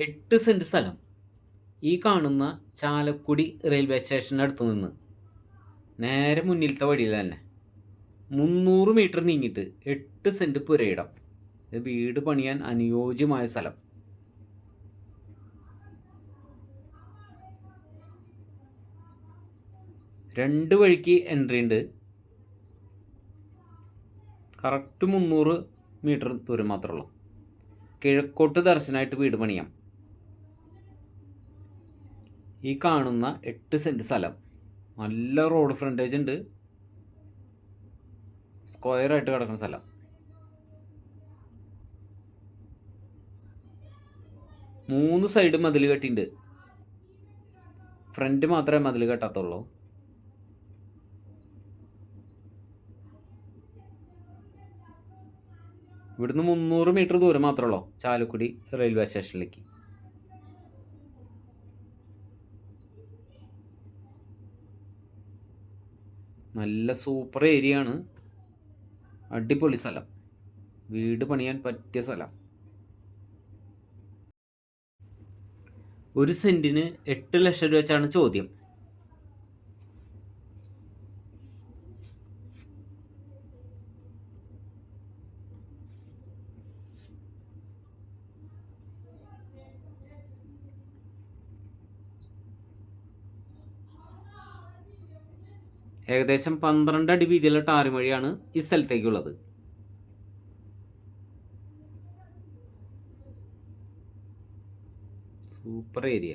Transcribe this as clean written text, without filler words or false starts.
8 cent സ്ഥലം ഈ കാണുന്ന ചാലക്കുടി റെയിൽവേ സ്റ്റേഷനടുത്ത് നിന്ന് നേരെ മുന്നിലത്തെ വഴിയിൽ തന്നെ 300 മീറ്റർ നീങ്ങിയിട്ട് 8 സെൻറ്റ് പുരയിടം. വീട് പണിയാൻ അനുയോജ്യമായ സ്ഥലം. രണ്ട് വഴിക്ക് എൻട്രി ഉണ്ട്. കറക്റ്റ് 300 മീറ്റർ ദൂരം മാത്രമേ ഉള്ളൂ. കിഴക്കോട്ട് ദർശനമായിട്ട് വീട് പണിയാം. ഈ കാണുന്ന 8 സെൻറ്റ് സ്ഥലം നല്ല റോഡ് ഫ്രണ്ടേജ് ഉണ്ട്. സ്ക്വയറായിട്ട് കിടക്കുന്ന സ്ഥലം. മൂന്ന് സൈഡ് മതിൽ കെട്ടിണ്ട്. ഫ്രണ്ട് മാത്രമേ മതിൽ കെട്ടാത്തുള്ളൂ. ഇവിടുന്ന് 300 മീറ്റർ ദൂരം മാത്രമേ ഉള്ളൂ ചാലക്കുടി റെയിൽവേ സ്റ്റേഷനിലേക്ക്. നല്ല സൂപ്പർ ഏരിയ ആണ്. അടിപൊളി സ്ഥലം. വീട് പണിയാൻ പറ്റിയ സ്ഥലം. 1 സെൻറ്റിന് 8 ലക്ഷം രൂപ വെച്ചാണ് ചോദ്യം. ഏകദേശം 12 അടി വീതിയുള്ള ടാർ വഴിയാണ് ഈ സ്ഥലത്തേക്കുള്ളത്. Super area.